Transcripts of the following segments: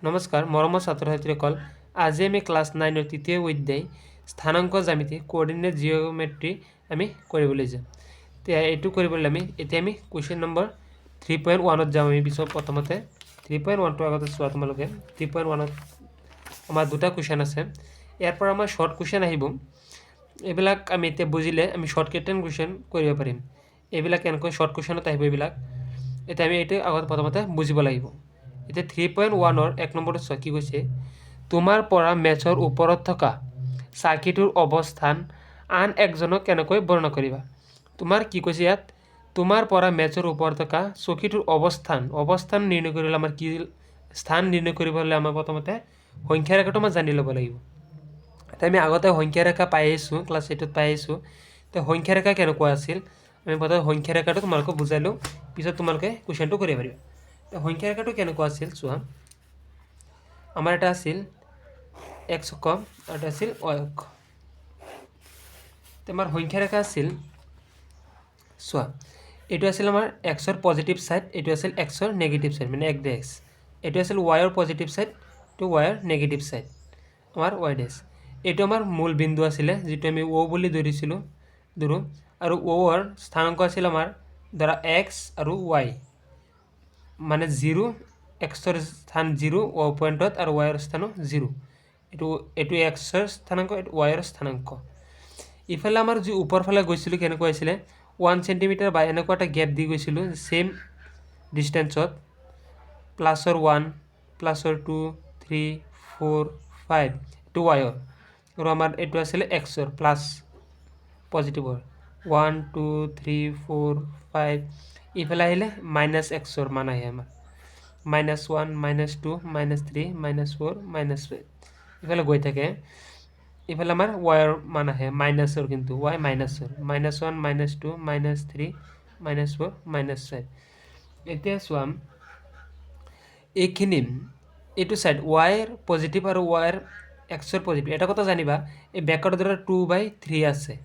নমস্কাৰ মৰমৰ ছাত্ৰ ছাত্ৰীসকল আজি আমি ক্লাছ 9ৰ তৃতীয় অধ্যায় স্থানাংক জ্যামিতি কোঅৰ্ডিনেট জিঅ'মেট্ৰি আমি কৰিবলৈ যাম। এইটো কৰিবলৈ এতিয়া আমি কুৱেশ্যন নম্বৰ 3.1ত যাম। আমি পিছত প্ৰথমতে 3.1টো আগতে চোৱা তোমালোকে 3.1ত আমাৰ দুটা কুৱেশ্যন আছে। ইয়াৰ পৰা আমাৰ শৰ্ট কুৱেশ্যন আহিব। এইবিলাক আমি এতিয়া বুজিলে আমি শৰ্ট কেটান কুৱেশ্যন কৰিব পাৰিম। এইবিলাক এনেকৈ শৰ্ট কুৱেশ্যনত আহিব। এইবিলাক এতিয়া আমি এইটো আগত প্ৰথমতে বুজিব লাগিব। এতিয়া 3.1ৰ 1 নম্বৰটো চোৱা কি কৈছে, তোমাৰ পৰা মেচৰ ওপৰত থকা চাকিটোৰ অৱস্থান আন একজনক কেনেকৈ বৰ্ণনা কৰিবা। তোমাৰ কি কৈছে ইয়াত, তোমাৰ পৰা মেচৰ ওপৰত থকা চকীটোৰ অৱস্থান নিৰ্ণয় কৰিবলৈ আমাৰ কি স্থান নিৰ্ণয় কৰিব হ'লে আমাৰ প্ৰথমতে সংখ্যা ৰেখাটো আমাৰ জানি ল'ব লাগিব। এতিয়া আমি আগতে সংখ্যা ৰেখা পাই আহিছোঁ, ক্লাছ 8ত পাই আহিছোঁ। এতিয়া সংখ্যা ৰেখা কেনেকুৱা আছিল আমি প্ৰথমে সংখ্যা ৰেখাটো তোমালোকক বুজাই লওঁ, পিছত তোমালোকে কুৱেশ্যনটো কৰিব পাৰিবা। সংখ্যা ৰেখাটো কেনেকুৱা আছিল চোৱা, আমাৰ এটা আছিল x অক্ষ আৰু এটা আছিল y অক্ষ। আমাৰ সংখ্যা ৰেখা আছিল চোৱা, এইটো আছিল আমাৰ এক্সৰ পজিটিভ ছাইড, এইটো আছিল এক্সৰ নেগেটিভ ছাইড মানে x ডেছ। এইটো আছিল ৱাইৰ পজিটিভ ছাইড, এইটো ৱাইৰ নেগেটিভ ছাইড আমাৰ y ডেছ। এইটো আমাৰ মূল বিন্দু আছিলে যিটো আমি O বুলি ধৰো, আৰু Oৰ স্থানাংক আছিল আমাৰ ধৰা x আৰু y, মানে 0 এক্সৰ স্থান 0 O পইণ্টত আৰু ৱাইৰ স্থানো 0। এইটো এক্সৰ স্থানাংক, এইটো ৱাইৰ স্থানাংক। ইফালে আমাৰ যি ওপৰ ফালে গৈছিলোঁ কেনেকুৱা হৈছিলে 1 চেণ্টিমিটাৰ বা এনেকুৱা এটা গেপ দি গৈছিলোঁ ছেম ডিষ্টেঞ্চত, +1 +2 3 4 5 এইটো ৱাইৰ, আৰু আমাৰ এইটো আছিলে এক্সৰ প্লাছ পজিটিভৰ 1 2 3 4 5। ইফালে আহিলে মাইনাছ এক্সৰ মান আহে আমাৰ -1 -2 -3 -4 -5। ইফালে গৈ থাকে, ইফালে আমাৰ ৱাইৰ মান আহে মাইনাছৰ, কিন্তু ৱাই মাইনাছৰ -1 -2 -3 -4 -5। এতিয়া চোৱা এইখিনি এইটো ছাইড ৱাইৰ পজিটিভ আৰু ৱাইৰ এক্সৰ পজিটিভ। এটা কথা জানিবা, এই বেকৰ দ্বাৰা 2/3 আছে।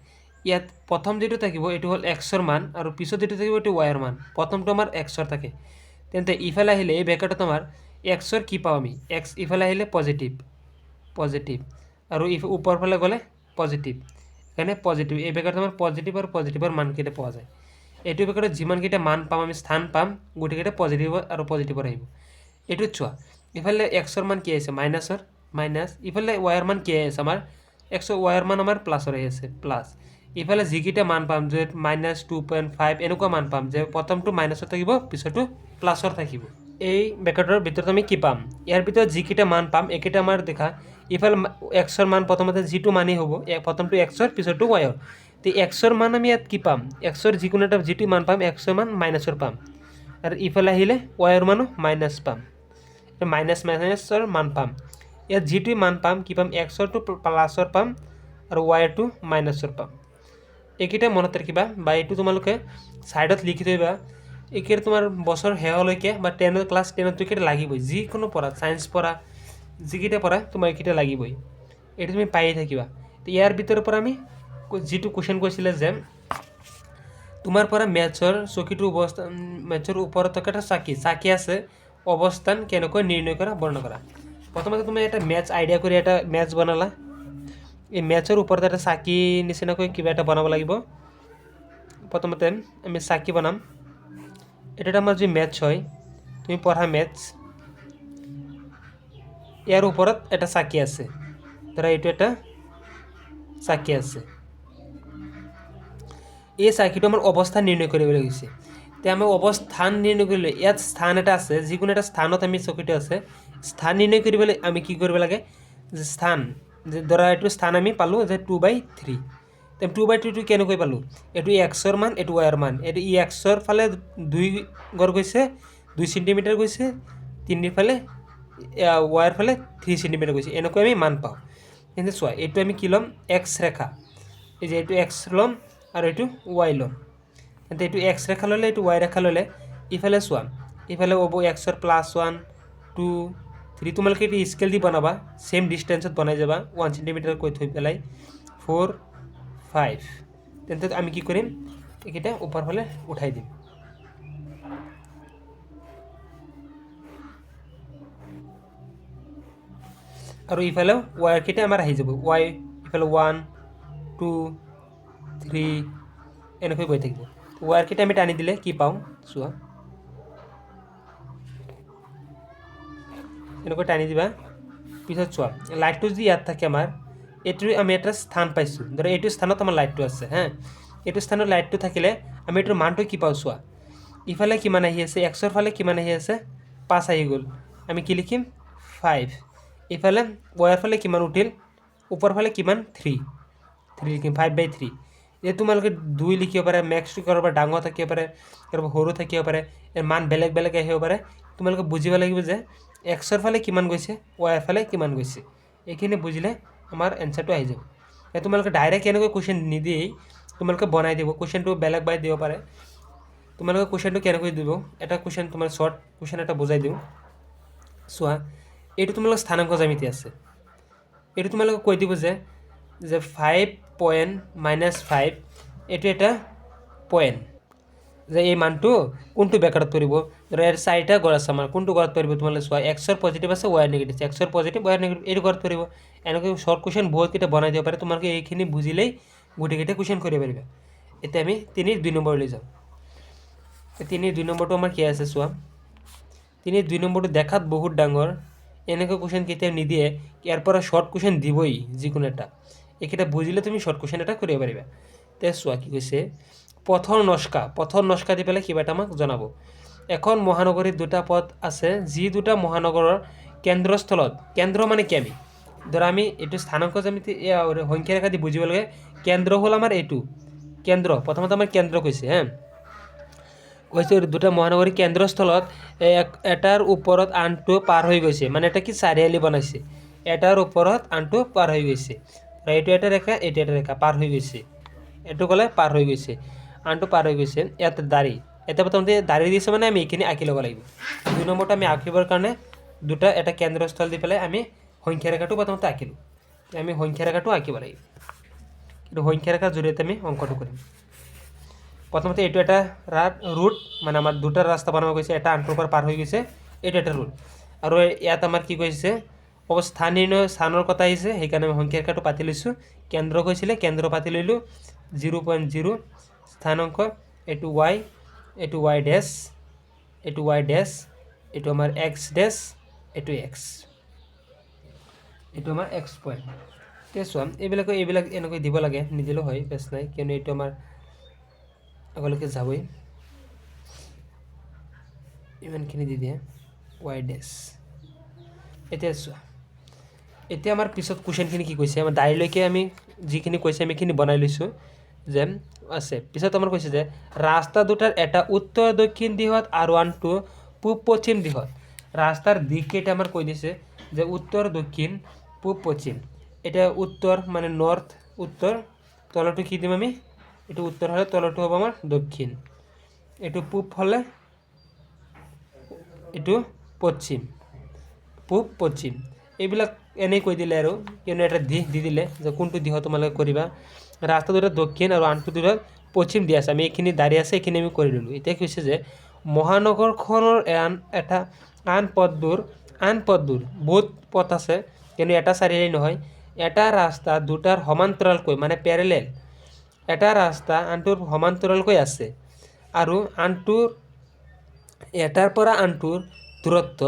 ইয়াত প্ৰথম যিটো থাকিব এইটো হ'ল এক্সৰ মান, আৰু পিছত যিটো থাকিব এইটো ৱাইৰ মান। প্ৰথমটো আমাৰ এক্সৰ থাকে, তেন্তে ইফালে আহিলে এই বেকাৰটোত আমাৰ এক্সৰ কি পাওঁ আমি, এক্স ইফালে আহিলে পজিটিভ আৰু ওপৰ ফালে গ'লে পজিটিভ, সেইকাৰণে পজিটিভ। এই বেকাৰটোত আমাৰ পজিটিভ আৰু পজিটিভৰ মানকেইটা পোৱা যায়। এইটো বেকাৰত যিমানকেইটা মান পাম আমি স্থান পাম গোটেইকেইটা পজিটিভ আৰু পজিটিভৰ আহিব। এইটোত চোৱা ইফালে এক্সৰ মান কি আহিছে মাইনাছ, ইফালে ৱাইৰ মান কি আহিছে আমাৰ এক্সৰ ৱাইৰ মান আমাৰ প্লাছৰ আহি আছে প্লাছ। ইফালে যিকেইটা মান পাম যে -2.5 এনেকুৱা মান পাম যে প্ৰথমটো মাইনাছৰ থাকিব পিছতো প্লাছৰ থাকিব। এই ব্ৰেকেটৰ ভিতৰত আমি কি পাম, ইয়াৰ ভিতৰত যিকেইটা মান পাম এইকেইটা আমাৰ দেখা, ইফালে এক্সৰ মান প্ৰথমতে যিটো মানেই হ'ব, প্ৰথমটো এক্সৰ পিছতো ৱাইৰ। তো এক্সৰ মান আমি ইয়াত কি পাম, এক্সৰ যিকোনো এটা যিটো মান পাম এক্সৰ মান মাইনাছৰ পাম, আৰু ইফালে আহিলে ৱাইৰ মানো মাইনাছ পাম, মাইনাছৰ মান পাম। ইয়াত যিটো মান পাম কি পাম, এক্সৰটো প্লাছৰ পাম আৰু ৱাইৰটো মাইনাছৰ পাম। এইকেইটা মনত ৰাখিবা, বা এইটো তোমালোকে ছাইডত লিখি থৈবা। এইকেইটা তোমাৰ বছৰ শেহলৈকে বা ক্লাছ 10ত এইকেইটা লাগিবই, যিকোনো পঢ়া ছায়েন্স পঢ়া যিকেইটা পঢ়া তোমাৰ এইকেইটা লাগিবই, এইটো তুমি পায়ে থাকিবা। তো ইয়াৰ ভিতৰৰ পৰা আমি যিটো কুৱেশ্যন কৈছিলে যে তোমাৰ পৰা মেটছৰ চকীটোৰ মেটছৰ ওপৰত থকা এটা চাকি আছে, অৱস্থান কেনেকৈ নিৰ্ণয় কৰা বৰ্ণনা কৰা। প্ৰথমতে তুমি এটা মেটছ আইডিয়া কৰি এটা মেটছ বনালা। এই মেটছৰ ওপৰত এটা চাকি নিচিনাকৈ কিবা এটা বনাব লাগিব। প্ৰথমতে আমি চাকি বনাম। এটা আমাৰ যি মেটছ হয় তুমি পঢ়া মেটছ, ইয়াৰ ওপৰত এটা চাকি আছে, ধৰা এইটো এটা চাকি আছে। এই চাকিটো আমাৰ অৱস্থান নিৰ্ণয় কৰিবলৈ গৈছে। এতিয়া আমি অৱস্থান নিৰ্ণয় কৰিলে ইয়াত স্থান এটা আছে, যিকোনো এটা স্থানত আমি চকীটো আছে, স্থান নিৰ্ণয় কৰিবলৈ আমি কি কৰিব লাগে, যে স্থান যে ধৰা এইটো স্থান আমি পালোঁ যে 2/3। 2/3টো কেনেকৈ পালোঁ, এইটো এক্সৰ মান এইটো ৱাইৰ মান, এইটো এক্সৰ ফালে 2 গড় গৈছে 2 চেণ্টিমিটাৰ গৈছে, 3 ফালে ৱাইৰ ফালে 3 চেণ্টিমিটাৰ গৈছে, এনেকৈ আমি মান পাওঁ। কিন্তু চোৱা এইটো আমি কি ল'ম, এক্স ৰেখা, এই যে এইটো এক্স ল'ম আৰু এইটো ৱাই ল'ম। তেন্তে এইটো এক্স ৰেখা ল'লে এইটো ৱাই ৰেখা ল'লে, ইফালে চোৱা ইফালে হ'ব এক্সৰ +1 2 3, তোমালোকে এইটো স্কেল দি বনাবা, ছেম ডিষ্টেঞ্চত বনাই যাবা 1 চেণ্টিমিটাৰ কৈ থৈ পেলাই 4 5। তেন্তে আমি কি কৰিম, এইকেইটা ওপৰ ফালে উঠাই দিম। আৰু ইফালেও ৱায়াৰকেইটা আমাৰ আহি যাব ইফালে 1 2 3 এনেকৈ গৈ থাকিব ৱায়াৰকেইটা আমি টানি দিলে কি পাওঁ চোৱা এনেকৈ টানি দিবা পিছত চোৱা লাইটটো যদি ইয়াত থাকে আমাৰ এইটোৰ আমি এটা স্থান পাইছোঁ ধৰা এইটো স্থানত আমাৰ লাইটটো আছে হা এইটো স্থানত লাইটটো থাকিলে আমি এইটোৰ মানটো কি পাওঁ চোৱা ইফালে কিমান আহি আছে এক্সৰ ফালে কিমান আহি আছে 5 আহি গ'ল আমি কি লিখিম 5 ইফালে ৱায়াৰ ফালে কিমান উঠিল ওপৰ ফালে কিমান 3 লিখিম 5/3 এই তোমালোকে 2 লিখিব পাৰে মেক্সটো কাৰোবাৰ ডাঙৰ থাকিব পাৰে কাৰোবাৰ সৰু থাকিব পাৰে ইয়াৰ মান বেলেগ বেলেগ আহিব পাৰে তোমালোকে বুজিব লাগিব যে এক্সৰ ফালে কিমান গৈছে ৱায়াৰ ফালে কিমান গৈছে এইখিনি বুজিলে আমাৰ এনসাৰটো আহি যাব তোমালোকে ডাইৰেক্ট এনেকৈ কুৱেশ্যন নিদিয়েই তোমালোকে বনাই দিব কুৱেশ্যনটো বেলেগ বাই দিব পাৰে তোমালোকে কুৱেশ্যনটো কেনেকৈ দিব এটা কুৱেশ্যন তোমাৰ শৰ্ট কুৱেশ্যন এটা বুজাই দিওঁ চোৱা এইটো তোমালোকৰ স্থানাংক জ্যামিতি আছে এইটো তোমালোকে কৈ দিব যে 5 -5 এইটো এটা পয়েন্ট যে এই মানটো কোনটো ব্যাকেটত পৰিব ধৰা ইয়াৰ 4টা গড় আছে আমাৰ কোনটো গড়ত পৰিব তোমালোকে চোৱা এক্সৰ পজিটিভ আছে ৱাই নেগেটিভ আছে এক্সৰ পজিটিভ ৱাই নেগেটিভ এইটো গড়ত পৰিব এনেকৈ শৰ্ট কুৱেশ্যন বহুতকেইটা বনাই দিব পাৰে তোমালোকে এইখিনি বুজিলেই গোটেইকেইটা কুৱেশ্যন কৰিব পাৰিবা এতিয়া আমি 3 2 নম্বৰলৈ যাওঁ 3 2 নম্বৰটো আমাৰ কি আছে চোৱা 3 2 নম্বৰটো দেখাত বহুত ডাঙৰ এনেকৈ কুৱেশ্যন কেতিয়াও নিদিয়ে ইয়াৰ পৰা শৰ্ট কুৱেশ্যন দিবই যিকোনো এটা এইকেইটা বুজিলে তুমি শৰ্ট কুৱেশ্যন এটা কৰিব পাৰিবা তে চোৱা কি কৈছে পথৰ নস্কা দি পেলাই কিবা এটা আমাক জনাব এখন মহানগৰীত দুটা পথ আছে যি দুটা মহানগৰৰ কেন্দ্ৰস্থলত কেন্দ্ৰ মানে কি আমি ধৰা আমি এইটো স্থানাংক জ্যামিতি সংখ্যা ৰেখা দি বুজিব লাগে কেন্দ্ৰ হ'ল আমাৰ এইটো কেন্দ্ৰ প্ৰথমতে আমাৰ কেন্দ্ৰ কৈছে হা কৈছে দুটা মহানগৰী কেন্দ্ৰস্থলত এটাৰ ওপৰত আনটো পাৰ হৈ গৈছে মানে এটা কি চাৰিআলি বনাইছে এটাৰ ওপৰত আনটো পাৰ হৈ গৈছে এইটো এটা ৰেখা পাৰ হৈ গৈছে এইটো ক'লে পাৰ হৈ গৈছে আনটো পাৰ হৈ গৈছে ইয়াত দাড়ি এটা প্ৰথমতে দাড়ি দিছে মানে আমি এইখিনি আঁকি ল'ব লাগিব 2 নম্বৰটো আমি আঁকিবৰ কাৰণে দুটা এটা কেন্দ্ৰস্থল দি পেলাই আমি সংখ্যা ৰেখাটো প্ৰথমতে আঁকিলোঁ আমি সংখ্যা ৰেখাটো আঁকিব লাগিব কিন্তু সংখ্যা ৰেখাৰ জৰিয়তে আমি অংকটো কৰিম প্ৰথমতে এইটো এটা ৰুট মানে আমাৰ দুটা ৰাস্তা বনাব গৈছে এটা আনটোৰ পৰা পাৰ হৈ গৈছে এইটো এটা ৰুট আৰু ইয়াত আমাৰ কি কৈছে অৱস্থানীয় স্থানৰ কথা আহিছে সেইকাৰণে আমি সংখ্যা ৰেখাটো পাতি লৈছোঁ কেন্দ্ৰ কৈছিলে কেন্দ্ৰ পাতি লইলোঁ 0.0 স্থানাংক এইটো y ড্যাশ এইটো y ড্যাশ এইটো আমাৰ x ড্যাশ এইটো x এইটো আমাৰ x পয়েন্ট তে চোৱা এইবিলাক এনেকৈ দিব লাগে নিদিলেও হয় বেছ নাই কিয়নো এইটো আমাৰ আগলৈকে যাবই ইমানখিনি দি দিয়ে y ড্যাশ এতিয়া চোৱা এতিয়া আমাৰ পিছত কুৱেশ্যনখিনি কি কৈছে আমাৰ ডাইলৈকে আমি যিখিনি কৈছে আমি এইখিনি বনাই লৈছোঁ যে আছে পিছত আমাৰ কৈছে যে ৰাস্তা দুটাৰ এটা উত্তৰ দক্ষিণ দিশত আৰু আনটো পূব পশ্চিম দিশত ৰাস্তাৰ দিককেইটা আমাৰ কৈ দিছে যে উত্তৰ দক্ষিণ পূব পশ্চিম এটা উত্তৰ মানে নৰ্থ উত্তৰ তলটো কি দিম আমি এইটো উত্তৰ হলে তলটো হ'ব আমাৰ দক্ষিণ এইটো পূব হলে এইটো পশ্চিম পূব পশ্চিম এইবিলাক এনেই কৈ দিলে আৰু কিয়নো এটা দিশ দি দিলে যে কোনটো দিশত তোমালোকে কৰিবা ৰাস্তা দুটা দক্ষিণ আৰু আনটো দুটা পশ্চিম দি আছে আমি এইখিনি দাঁড়িয়ে আছে এইখিনি আমি কৰি ল'লোঁ এতিয়া কৈছে যে মহানগৰখনৰ এটা আন পথবোৰ বহুত পথ আছে কিন্তু এটা চাৰিআলি নহয় এটা ৰাস্তা দুটাৰ সমান্তৰালকৈ মানে প্যাৰেলেল এটা ৰাস্তা আনটোৰ সমান্তৰালকৈ আছে আৰু আনটোৰ এটাৰ পৰা আনটোৰ দূৰত্ব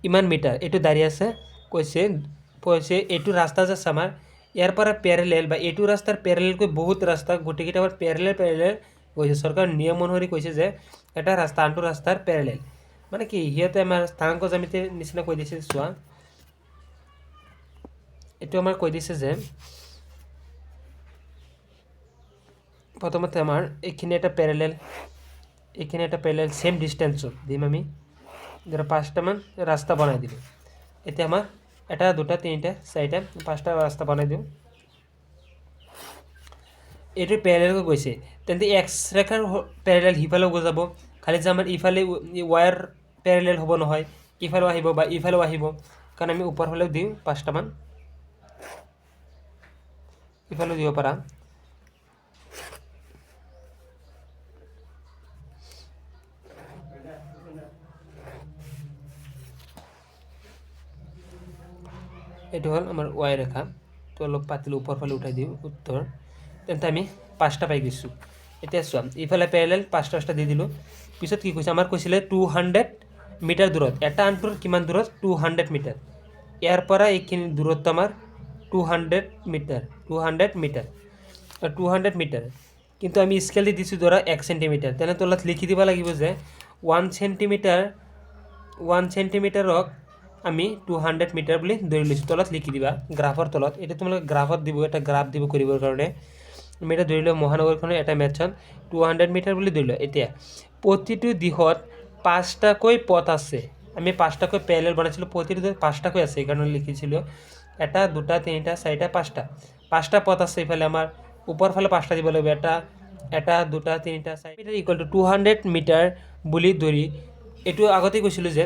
ইমান মিটাৰ এইটো দাঁড়িয়ে আছে কৈছে এইটো ৰাস্তা যে আছে আমাৰ ইয়াৰ পৰা প্যাৰেলেল বা এইটো ৰাস্তাৰ প্যাৰেলেলকৈ বহুত ৰাস্তা গোটেইকেইটা আমাৰ প্যাৰেলেল কৈছে চৰকাৰৰ নিয়ম অনুসৰি কৈছে যে এটা ৰাস্তা আনটো ৰাস্তাৰ প্যাৰেলেল মানে কি সিহঁতে আমাৰ স্থানাংক জ্যামিতিৰ নিচিনা কৈ দিছে চোৱা এইটো আমাৰ কৈ দিছে যে প্ৰথমতে আমাৰ এইখিনি এটা প্যাৰেলেল সেম ডিস্টেন্সত দিম আমি ধৰা 5টা মান ৰাস্তা বনাই দিলোঁ এতিয়া আমাৰ এটা দুটা তিনিটা চাৰিটা 5টা ৰাস্তা বনাই দিওঁ এইটো প্যাৰেলেলকৈ গৈছে তেন্তে এক্স ৰেখাৰ প্যাৰেলেল সিফালেও যাব খালি যে আমাৰ ইফালে ৱায়াৰ প্যাৰেলেল হ'ব নহয় ইফালেও আহিব বা ইফালেও আহিব কাৰণ আমি ওপৰ ফালেও দিওঁ 5টা মান ইফালেও দিব পাৰা এইটো হ'ল আমাৰ ৱাই ৰেখা। তো অলপ পাতিলোঁ ওপৰ ফালে উঠাই দিওঁ উত্তৰ, তেন্তে আমি 5টা পাই গৈছোঁ। এতিয়া চোৱা ইফালে পেৰেলেল 5টা দি দিলোঁ। পিছত কি কৈছে আমাৰ কৈছিলে 200 মিটাৰ দূৰত, এটা আনটোৰ কিমান দূৰত 200 মিটাৰ, ইয়াৰ পৰা এইখিনি দূৰত্ব আমাৰ 200 মিটাৰ 200 মিটাৰ। কিন্তু আমি স্কেল দি দিছোঁ ধৰা 1 সেণ্টিমিটাৰ, তেনে তলত লিখি দিব লাগিব যে 1 সেণ্টিমিটাৰক আমি 200 মিটাৰ বুলি ধৰি লৈছোঁ। তলত লিখি দিবা গ্ৰাফৰ তলত, এটা তোমালোকে গ্ৰাফত দিব, এটা গ্ৰাফ দিব কৰিবৰ কাৰণে। আমি এটা ধৰি লওঁ মহানগৰখনৰ এটা মেথছত 200 মিটাৰ বুলি ধৰি লওঁ। এতিয়া প্ৰতিটো দিশত 5টাকৈ পথ আছে, আমি 5টাকৈ পেৰেলেল বনাইছিলোঁ, প্ৰতিটো দিশত 5টাকৈ আছে, সেইকাৰণে লিখিছিলোঁ 1 2 3 4 5টা 5টা পথ আছে। ইফালে আমাৰ ওপৰ ফালে 5টা দিব লাগিব, 1 2 3 4 মিটাৰ ইকুৱেল টু 200 মিটাৰ বুলি ধৰি, এইটো আগতে কৈছিলোঁ যে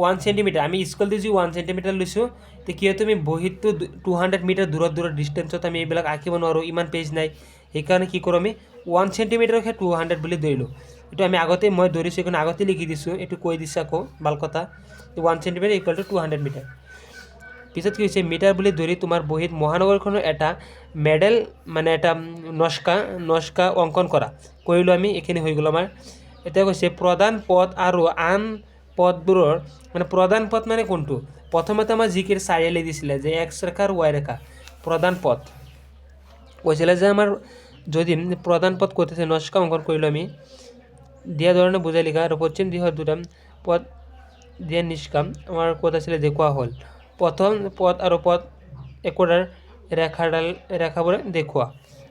1 সেণ্টিমিটাৰ, আমি স্কেল দি 1 সেণ্টিমিটাৰ লৈছোঁ, তো কি হয় তুমি বহীটো 200 মিটাৰ দূৰত ডিষ্টেঞ্চত আমি এইবিলাক আঁকিব নোৱাৰোঁ, ইমান পেজ নাই, সেইকাৰণে কি কৰোঁ আমি 1 সেণ্টিমিটাৰকহে 200 বুলি ধৰিলোঁ। এইটো আমি আগতে মই ধৰিছোঁ, এইখন আগতে লিখি দিছোঁ, এইটো কৈ দিছোঁ আকৌ ভাল কথা, 1 সেণ্টিমিটাৰ ইকুৱেল টু 200 মিটাৰ। পিছত কি হৈছে মিটাৰ বুলি ধৰি তোমাৰ বহীত মহানগৰখনৰ এটা মেডেল মানে এটা নস্কা অংকন কৰা কৰিলোঁ আমি, এইখিনি হৈ গ'ল আমাৰ। এতিয়া কৈছে প্ৰধান পথ আৰু আন পথবোৰৰ মানে প্ৰধান পথ মানে কোনটো, প্ৰথমতে আমাৰ যিখিনি চাৰিআলি দিছিলে যে এক্স ৰেখা আৰু ৱাই ৰেখা, প্ৰধান পথ কৈছিলে যে আমাৰ যদি প্ৰধান পথ ক'ত আছে নস্কা অংকন কৰিলোঁ আমি, দিয়া ধৰণে বুজাই লিখা। আৰু পশ্চিম দিশত দুটা পথ দিয়া নিষ্কাম আমাৰ ক'ত আছিলে দেখুওৱা হ'ল, প্ৰথম পথ আৰু পথ একোটাৰ ৰেখাবোৰে দেখুওৱা।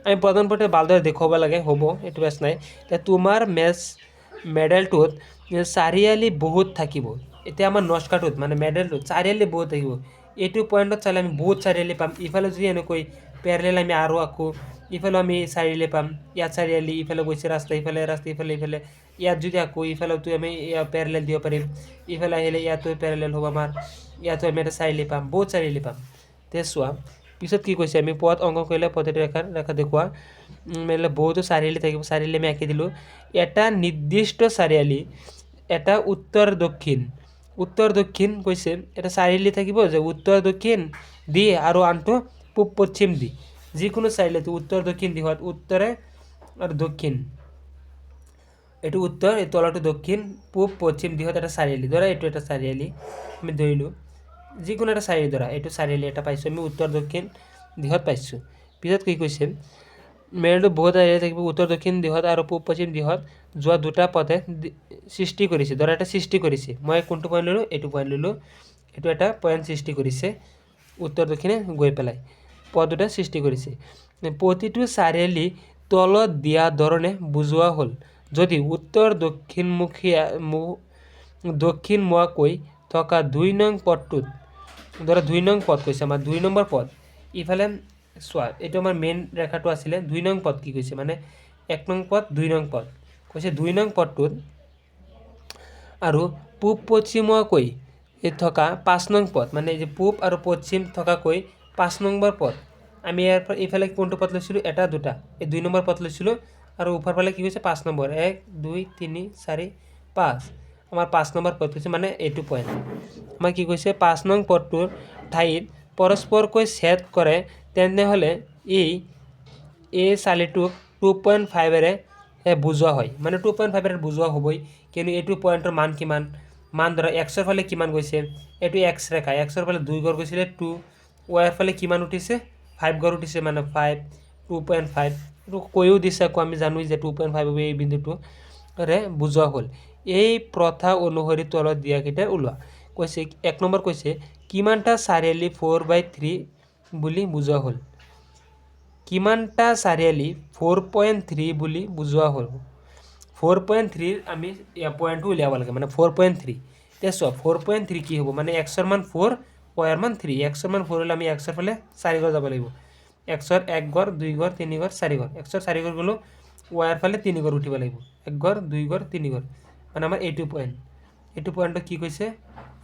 আমি প্ৰধান পথে ভালদৰে দেখুৱাব লাগে, হ'ব, এইটো বেছ নাই। এতিয়া তোমাৰ মেডেলটোত চাৰিআলি বহুত থাকিব। এতিয়া আমাৰ নস্কাটোত মানে মেডেলটোত চাৰিআলি বহুত থাকিব, এইটো পইণ্টত চালে আমি বহুত চাৰিআলি পাম। ইফালে যদি এনেকৈ পেৰেলেল আমি আৰু আঁকো, ইফালে আমি চাৰিআলি পাম, ইয়াত চাৰিআলি, ইফালে গৈছে ৰাস্তা, ইফালে ইফালে ইয়াত যদি আঁকো ইফালেতো আমি পেৰেলেল দিব পাৰিম, ইফালে আহিলে ইয়াতো পেৰেলেল হ'ব আমাৰ, ইয়াতো আমি এটা চাৰিআলি পাম, বহুত চাৰিআলি পাম। তে চোৱা পিছত কি কৈছে আমি পথ অংকন কৰিলে পথেটো ৰেখা দেখুওৱা, মানে বহুতো চাৰিআলি থাকিব, চাৰিআলি আমি আঁকি দিলোঁ। এটা নিৰ্দিষ্ট চাৰিআলি, এটা উত্তৰ দক্ষিণ কৈছে, এটা চাৰিআলি থাকিব যে উত্তৰ দক্ষিণ দি আৰু আনটো পূব পশ্চিম দি, যিকোনো চাৰিআলিটো উত্তৰ দক্ষিণ দিশত, উত্তৰে আৰু দক্ষিণ, এইটো উত্তৰ, এই তলটো দক্ষিণ, পূব পশ্চিম দিশত এটা চাৰিআলি, ধৰা এইটো এটা চাৰিআলি আমি ধৰিলোঁ, যিকোনো এটা চাৰিআলি ধৰা, এইটো চাৰিআলি এটা পাইছোঁ আমি উত্তৰ দক্ষিণ দিশত পাইছোঁ। পিছত কি কৈছে মেৰুটো বহুত চাৰিআলি থাকিব উত্তৰ দক্ষিণ দিশত আৰু পূব পশ্চিম দিশত যোৱা দুটা পথে সৃষ্টি কৰিছে, ধৰা এটা সৃষ্টি কৰিছে, মই কোনটো পইণ্ট ল'লোঁ, এইটো পইণ্ট ল'লোঁ, এইটো এটা পইণ্ট সৃষ্টি কৰিছে উত্তৰ দক্ষিণে গৈ পেলাই, পথ দুটা সৃষ্টি কৰিছে। প্ৰতিটো চাৰিআলি তলত দিয়া ধৰণে বুজোৱা হ'ল, যদি উত্তৰ দক্ষিণমুৱাকৈ থকা 2 নং পথটোত, ধৰা 2 নং পথ কৈছে আমাৰ 2 নম্বৰ পথ, ইফালে চোৱা এইটো আমাৰ মেইন ৰেখাটো আছিলে 2 নং পথ, কি কৈছে মানে 1 নং পথ 2 নং পথ কৈছে 2 নং পথটোত আৰু পূব পশ্চিমুৱাকৈ থকা 5 নং পথ, মানে এই যে পূব আৰু পশ্চিম থকাকৈ 5 নম্বৰ পথ, আমি ইয়াৰ পৰা এইফালে কোনটো পথ লৈছিলোঁ, এটা দুটা, এই 2 নম্বৰ পথ লৈছিলোঁ, আৰু ওপৰ ফালে কি কৈছে 5 নম্বৰ, 1 2 3 4 5, আমাৰ 5 নম্বৰ পথ কৈছে, মানে এইটো পইণ্ট আমাৰ কি কৈছে 5 নং পথটোৰ ঠাইত পৰস্পৰকৈ ছেদ কৰে, তেনেহ'লে এই চাৰিটোক 2.5ৰে বুজোৱা হয়, মানে 2.5ৰে বুজোৱা হ'বই, কিন্তু এইটো পইণ্টৰ মান কিমান, মান ধৰা এক্সৰ ফালে কিমান গৈছে, এইটো এক্স ৰেখা, এক্সৰ ফালে 2 গড় গৈছিলে 2, ৱাইৰ ফালে কিমান উঠিছে 5 গড় উঠিছে, মানে 5 2.5, এইটো কৈও দিছে আকৌ, আমি জানো যে 2.5 হ'ব এই বিন্দুটোৰে বুজোৱা হ'ল। এই প্ৰথা অনুসৰি তলত দিয়াকেইটা ওলোৱা কৈছে, 1 নম্বৰ কৈছে কিমানটা চাৰিআলি 4/3 বুলি বুজোৱা হ'ল, কিমানটা চাৰিআলি 4.3 বুলি বুজোৱা হ'ল, 4.3 আমি পইণ্টটো উলিয়াব লাগে, মানে 4.3, এতিয়া চোৱা 4.3 কি হ'ব, মানে এক্সৰ মান 4 ৱাইৰ মান 3, এক্সৰ মান 4 হ'লে আমি এক্সৰ ফালে 4 গড় যাব লাগিব, এক্সৰ 1 গড় 2 গড় 3 গড় 4 গড়, এক্সৰ 4 গড় গ'লোঁ, ৱাইৰ ফালে 3 গড় উঠিব লাগিব, 1 গড় 2 গড় 3 গড়, মানে আমাৰ এইটো পইণ্টটো কি কৈছে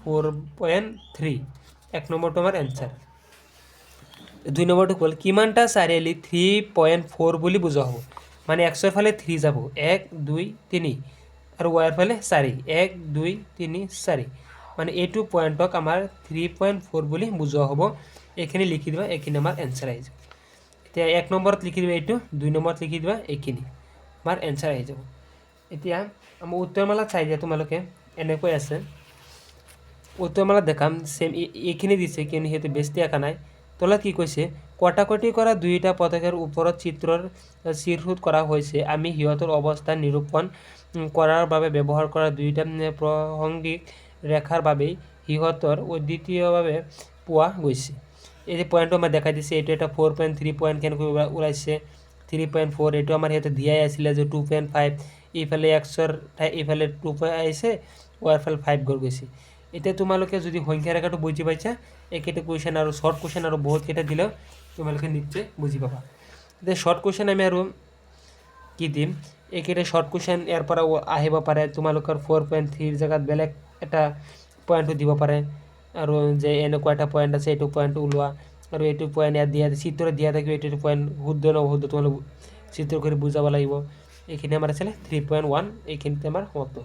4.3, 1 নম্বৰটো আমাৰ এনচাৰ। 2 নম্বৰটো হ'ল কিমানটা চাৰিআলি 3.4 বুলি বুজোৱা হ'ব, মানে এক্সৰ ফালে 3 যাব, 1 2 3, আৰু ৱাইৰ ফালে 4, 1 2 3 4, মানে এইটো পইণ্টক আমাৰ 3.4 বুলি বুজোৱা হ'ব। এইখিনি লিখি দিবা, এইখিনি আমাৰ এনচাৰ আহি যাব। এতিয়া 1 নম্বৰত লিখি দিবা এইটো, 2 নম্বৰত লিখি দিবা এইখিনি, আমাৰ এনচাৰ আহি যাব। এতিয়া আমাৰ উত্তৰমালা চাই দিয়া তোমালোকে এনেকৈ আছে। উত্তৰমালা দেখাম সেম এইখিনি দিছে, কিন্তু সিহঁতে বেছি আঁকা নাই। তলত কি কৈছে, কটাকটি কৰা দুয়োটা পতাকাৰ ওপৰত চিত্ৰৰ চিৰসুত কৰা হৈছে। আমি সিহঁতৰ অৱস্থা নিৰূপণ কৰাৰ বাবে ব্যৱহাৰ কৰা দুয়োটা প্ৰাসংগিক ৰেখাৰ বাবেই সিহঁতৰ অদ্বিতীয়ভাৱে পোৱা গৈছে। এই যে পইণ্টটো আমাৰ দেখাই দিছে, এইটো এটা 4.3 পইণ্ট কেনেকৈ ওলাইছে, 3.4, এইটো আমাৰ সিহঁতে দিয়াই আছিলে যে 2.5, এইফালে এক্সৰ এইফালে 2 আহিছে, ৱাইৰ ফালে 5 গৈ গৈছে। এতিয়া তোমালোকে যদি সংখ্যা ৰেখাটো বুজি পাইছা, এইকেইটা কুৱেশ্যন আৰু শ্বৰ্ট কুৱেশ্যন আৰু বহুতকেইটা দিলেও তোমালোকে নিশ্চয় বুজি পাবা। এতিয়া শ্বৰ্ট কুৱেশ্যন আমি আৰু কি দিম, এইকেইটা শ্বৰ্ট কুৱেশ্যন ইয়াৰ পৰা আহিব পাৰে। তোমালোকৰ 4.3 জেগাত বেলেগ এটা পইণ্টটো দিব পাৰে, আৰু যে এনেকুৱা এটা পইণ্ট আছে, এইটো পইণ্টটো ওলোৱা, আৰু এইটো পইণ্ট ইয়াত দিয়া চিত্ৰত দিয়া থাকিব, এইটো পইণ্ট শুদ্ধ ন অশুদ্ধ তোমালোক চিত্ৰ কৰি বুজাব লাগিব। এইখিনি আমাৰ আছিলে 3.1, এইখিনিতে আমাৰ সমাপ্ত।